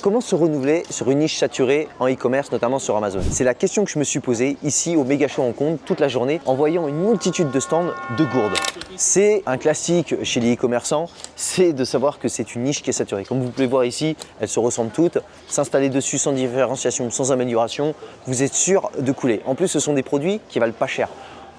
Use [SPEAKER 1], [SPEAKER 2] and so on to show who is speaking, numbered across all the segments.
[SPEAKER 1] Comment se renouveler sur une niche saturée en e-commerce, notamment sur Amazon? C'est la question que je me suis posée ici au Méga Show Hong Kong toute la journée en voyant une multitude de stands de gourdes. C'est un classique chez les e-commerçants, c'est de savoir que c'est une niche qui est saturée. Comme vous pouvez voir ici, elles se ressemblent toutes. S'installer dessus sans différenciation, sans amélioration, vous êtes sûr de couler. En plus, ce sont des produits qui valent pas cher.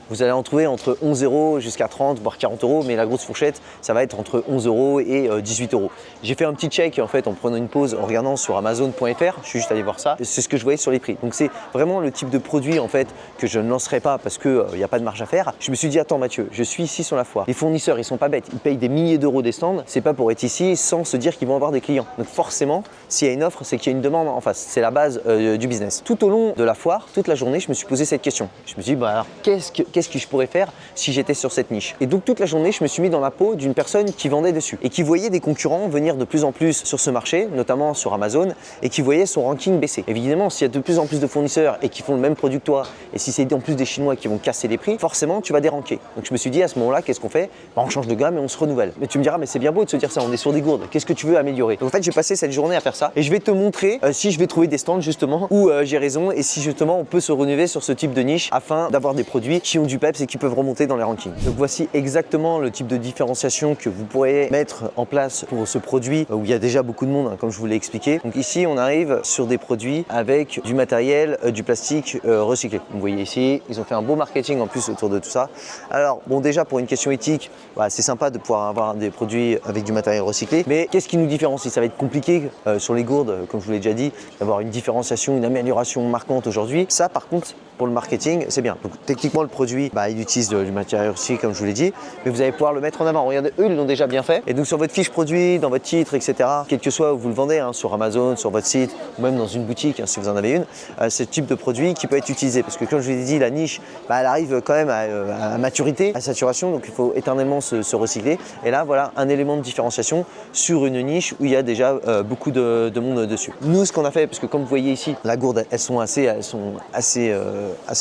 [SPEAKER 1] Vous allez en trouver entre 11 € jusqu'à 30 voire 40 €, mais la grosse fourchette, ça va être entre 11 € et 18 €. J'ai fait un petit check en fait en prenant une pause en regardant sur Amazon.fr, je suis juste allé voir ça, c'est ce que je voyais sur les prix. Donc c'est vraiment le type de produit en fait que je ne lancerai pas parce qu'il n'y a pas de marge à faire. Je me suis dit attends Mathieu, je suis ici sur la foire. Les fournisseurs ils sont pas bêtes, ils payent des milliers d'euros des stands, c'est pas pour être ici sans se dire qu'ils vont avoir des clients. Donc forcément, s'il y a une offre, c'est qu'il y a une demande en face. C'est la base du business. Tout au long de la foire, toute la journée, je me suis posé cette question. Je me suis dit bah alors qu'est-ce que je pourrais faire si j'étais sur cette niche? Et donc toute la journée, je me suis mis dans la peau d'une personne qui vendait dessus et qui voyait des concurrents venir de plus en plus sur ce marché, notamment sur Amazon, et qui voyait son ranking baisser. Évidemment, s'il y a de plus en plus de fournisseurs et qui font le même produit que toi, et si c'est en plus des Chinois qui vont casser les prix, forcément tu vas déranquer. Donc je me suis dit à ce moment-là, qu'est-ce qu'on fait? Bah, on change de gamme et on se renouvelle. Mais tu me diras, mais c'est bien beau de se dire ça, on est sur des gourdes, qu'est-ce que tu veux améliorer? Donc en fait, j'ai passé cette journée à faire ça et je vais te montrer si je vais trouver des stands justement où j'ai raison et si justement on peut se renouveler sur ce type de niche afin d'avoir des produits qui ont du peps et qui peuvent remonter dans les rankings. Donc voici exactement le type de différenciation que vous pourrez mettre en place pour ce produit où il y a déjà beaucoup de monde, hein, comme je vous l'ai expliqué. Donc ici, on arrive sur des produits avec du matériel, du plastique recyclé. Vous voyez ici, ils ont fait un beau marketing en plus autour de tout ça. Alors bon, déjà pour une question éthique, bah, c'est sympa de pouvoir avoir des produits avec du matériel recyclé, mais qu'est-ce qui nous différencie? Ça va être compliqué sur les gourdes, comme je vous l'ai déjà dit, d'avoir une différenciation, une amélioration marquante aujourd'hui. Ça par contre, pour le marketing, c'est bien. Donc techniquement, le produit, bah, il utilise du matériel recyclé, comme je vous l'ai dit, mais vous allez pouvoir le mettre en avant. Regardez, eux, ils l'ont déjà bien fait. Et donc sur votre fiche produit, dans votre titre, etc., quel que soit où vous le vendez, hein, sur Amazon, sur votre site, ou même dans une boutique, hein, si vous en avez une, c'est le type de produit qui peut être utilisé. Parce que comme je vous l'ai dit, la niche, bah, elle arrive quand même à maturité, à saturation, donc il faut éternellement se recycler. Et là, voilà un élément de différenciation sur une niche où il y a déjà beaucoup de monde dessus. Nous, ce qu'on a fait, parce que comme vous voyez ici, la gourde, elles sont assez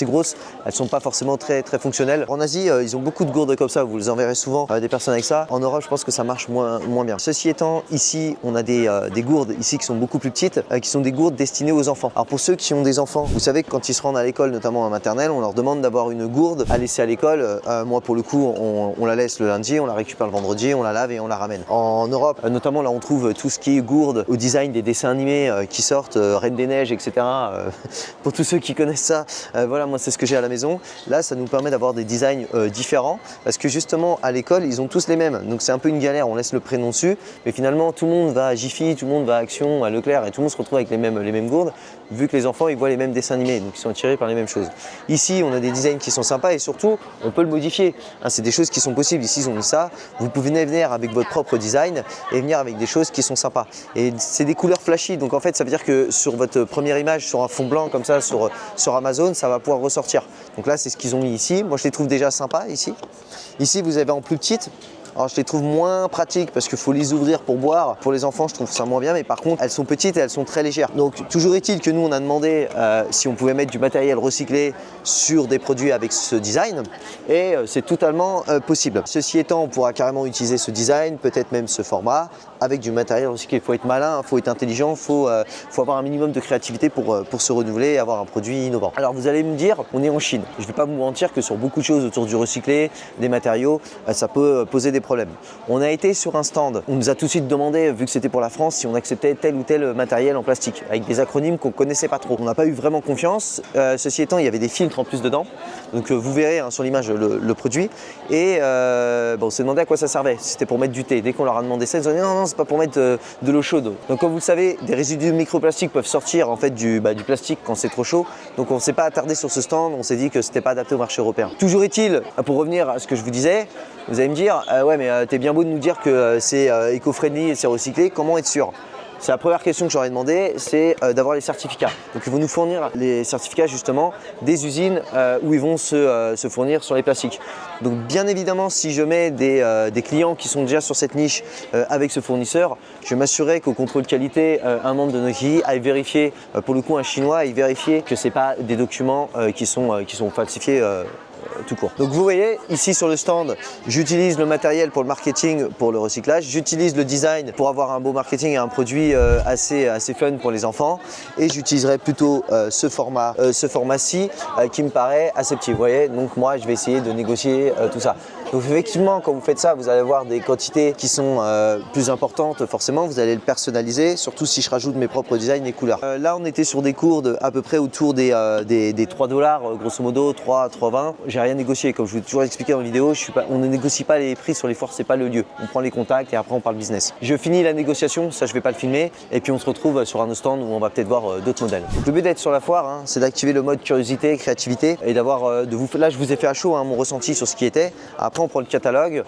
[SPEAKER 1] grosses, elles sont pas forcément très fonctionnelles. En Asie, ils ont beaucoup de gourdes comme ça, vous les enverrez souvent des personnes avec ça. En Europe, je pense que ça marche moins bien. Ceci étant, ici, on a des gourdes ici qui sont beaucoup plus petites, qui sont des gourdes destinées aux enfants. Alors pour ceux qui ont des enfants, vous savez que quand ils se rendent à l'école, notamment en maternelle, on leur demande d'avoir une gourde à laisser à l'école. Moi, pour le coup, on la laisse le lundi, on la récupère le vendredi, on la lave et on la ramène. En Europe, notamment là, on trouve tout ce qui est gourde au design des dessins animés qui sortent, Reine des Neiges, etc. Pour tous ceux qui connaissent ça, voilà, moi c'est ce que j'ai à la maison. Là, ça nous permet d'avoir des designs différents parce que justement à l'école, ils ont tous les mêmes. Donc c'est un peu une galère, on laisse le prénom dessus, mais finalement tout le monde va à Jiffy, tout le monde va à Action, à Leclerc et tout le monde se retrouve avec les mêmes gourdes vu que les enfants ils voient les mêmes dessins animés, donc ils sont attirés par les mêmes choses. Ici, on a des designs qui sont sympas et surtout, on peut le modifier. Hein, c'est des choses qui sont possibles. Ici, ils ont mis ça. Vous pouvez venir avec votre propre design et venir avec des choses qui sont sympas. Et c'est des couleurs flashy, donc en fait, ça veut dire que sur votre première image, sur un fond blanc comme ça, sur Amazon, ça va pouvoir ressortir. Donc là, c'est ce qu'ils ont mis ici. Moi, je les trouve déjà sympas ici. Ici, vous avez en plus petite. Alors je les trouve moins pratiques parce qu'il faut les ouvrir pour boire. Pour les enfants, je trouve ça moins bien, mais par contre, elles sont petites et elles sont très légères. Donc toujours est-il que nous, on a demandé si on pouvait mettre du matériel recyclé sur des produits avec ce design et c'est totalement possible. Ceci étant, on pourra carrément utiliser ce design, peut-être même ce format avec du matériel recyclé. Il faut être malin, il faut être intelligent, il faut avoir un minimum de créativité pour se renouveler et avoir un produit innovant. Alors vous allez me dire, on est en Chine. Je ne vais pas vous mentir que sur beaucoup de choses autour du recyclé, des matériaux, ça peut poser des problèmes. On a été sur un stand, on nous a tout de suite demandé, vu que c'était pour la France, si on acceptait tel ou tel matériel en plastique, avec des acronymes qu'on ne connaissait pas trop. On n'a pas eu vraiment confiance. Ceci étant, il y avait des filtres en plus dedans. Donc vous verrez hein, sur l'image le produit. Et on s'est demandé à quoi ça servait. Si c'était pour mettre du thé. Dès qu'on leur a demandé ça, ils ont dit non, c'est pas pour mettre de l'eau chaude. Donc comme vous le savez, des résidus de microplastiques peuvent sortir en fait du plastique quand c'est trop chaud. Donc on ne s'est pas attardé sur ce stand, on s'est dit que c'était pas adapté au marché européen. Toujours est-il, pour revenir à ce que je vous disais, vous allez me dire, ouais mais t'es bien beau de nous dire que c'est éco-friendly et c'est recyclé, comment être sûr? C'est la première question que j'aurais demandé, c'est d'avoir les certificats. Donc ils vont nous fournir les certificats justement des usines où ils vont se fournir sur les plastiques. Donc bien évidemment, si je mets des clients qui sont déjà sur cette niche avec ce fournisseur, je vais m'assurer qu'au contrôle qualité, un membre de notre équipe aille vérifier, pour le coup un chinois, aille vérifier que ce n'est pas des documents qui sont falsifiés tout court. Donc vous voyez ici sur le stand, j'utilise le matériel pour le marketing, pour le recyclage, j'utilise le design pour avoir un beau marketing et un produit assez fun pour les enfants, et j'utiliserai plutôt ce format-ci qui me paraît assez petit. Vous voyez, donc moi je vais essayer de négocier tout ça. Donc effectivement, quand vous faites ça, vous allez avoir des quantités qui sont plus importantes. Forcément, vous allez le personnaliser, surtout si je rajoute mes propres designs et couleurs. Là, on était sur des cours de à peu près autour des $3, grosso modo, 3,20. J'ai rien négocié. Comme je vous ai toujours expliqué dans la vidéo, on ne négocie pas les prix sur les foires, c'est pas le lieu. On prend les contacts et après on parle business. Je finis la négociation, ça je vais pas le filmer, et puis on se retrouve sur un autre stand où on va peut-être voir d'autres modèles. Donc, le but d'être sur la foire, hein, c'est d'activer le mode curiosité, créativité, et d'avoir là je vous ai fait à chaud mon ressenti sur ce qui était. Après on prend le catalogue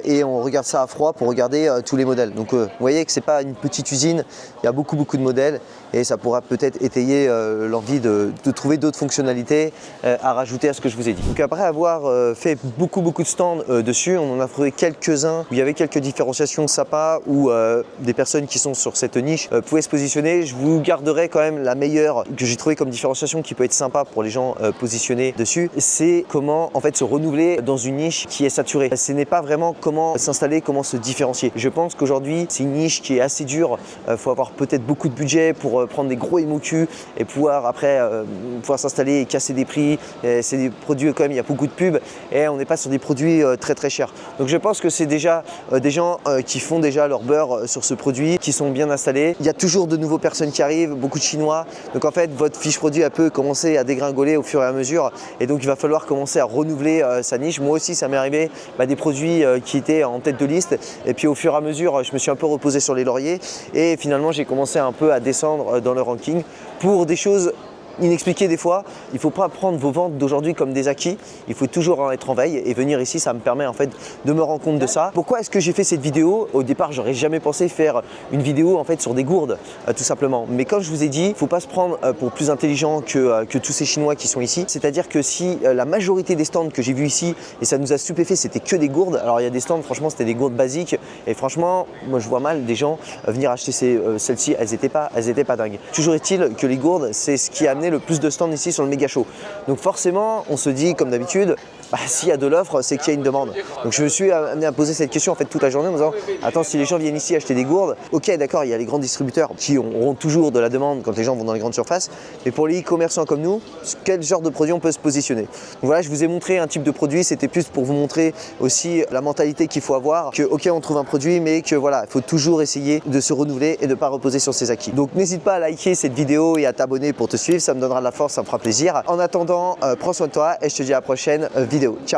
[SPEAKER 1] et on regarde ça à froid pour regarder tous les modèles. Donc vous voyez que c'est pas une petite usine, il y a beaucoup de modèles et ça pourra peut-être étayer l'envie de trouver d'autres fonctionnalités à rajouter à ce que je vous ai dit. Donc après avoir fait beaucoup de stands dessus, on en a trouvé quelques-uns où il y avait quelques différenciations sympas, où des personnes qui sont sur cette niche pouvaient se positionner. Je vous garderai quand même la meilleure que j'ai trouvé comme différenciation qui peut être sympa pour les gens positionnés dessus. C'est comment en fait se renouveler dans une niche qui est saturée. Ce n'est pas vraiment comment s'installer, comment se différencier. Je pense qu'aujourd'hui c'est une niche qui est assez dure. Faut avoir peut-être beaucoup de budget pour prendre des gros MOQ et pouvoir après pouvoir s'installer et casser des prix. C'est des produits quand même, il y a beaucoup de pubs et on n'est pas sur des produits très chers. Donc je pense que c'est déjà des gens qui font déjà leur beurre sur ce produit, qui sont bien installés. Il y a toujours de nouvelles personnes qui arrivent, beaucoup de Chinois. Donc en fait votre fiche produit elle peut commencer à dégringoler au fur et à mesure, et donc il va falloir commencer à renouveler sa niche. Moi aussi ça m'est arrivé des produits qui étaient en tête de liste, et puis au fur et à mesure je me suis un peu reposé sur les lauriers et finalement j'ai commencé un peu à descendre dans le ranking pour des choses inexpliqué des fois. Il ne faut pas prendre vos ventes d'aujourd'hui comme des acquis, il faut toujours être en veille, et venir ici ça me permet en fait de me rendre compte de ça. Pourquoi est-ce que j'ai fait cette vidéo? Au départ j'aurais jamais pensé faire une vidéo en fait sur des gourdes tout simplement, mais comme je vous ai dit, il ne faut pas se prendre pour plus intelligent que tous ces Chinois qui sont ici. C'est-à-dire que si la majorité des stands que j'ai vus ici, et ça nous a stupéfait, c'était que des gourdes. Alors il y a des stands franchement c'était des gourdes basiques, et franchement moi je vois mal des gens venir acheter celles-ci, elles étaient pas dingues. Toujours est-il que les gourdes c'est ce qui a amené le plus de stands ici sur le méga show. Donc forcément on se dit comme d'habitude, s'il y a de l'offre c'est qu'il y a une demande. Donc je me suis amené à poser cette question en fait toute la journée en me disant attends, si les gens viennent ici acheter des gourdes, ok d'accord, il y a les grands distributeurs qui auront toujours de la demande quand les gens vont dans les grandes surfaces, mais pour les e-commerçants comme nous, quel genre de produit on peut se positionner? Donc voilà, je vous ai montré un type de produit, c'était plus pour vous montrer aussi la mentalité qu'il faut avoir, que ok on trouve un produit, mais que voilà, il faut toujours essayer de se renouveler et de ne pas reposer sur ses acquis. Donc n'hésite pas à liker cette vidéo et à t'abonner pour te suivre, ça me donnera de la force, ça me fera plaisir. En attendant, prends soin de toi et je te dis à la prochaine vidéo. Ciao!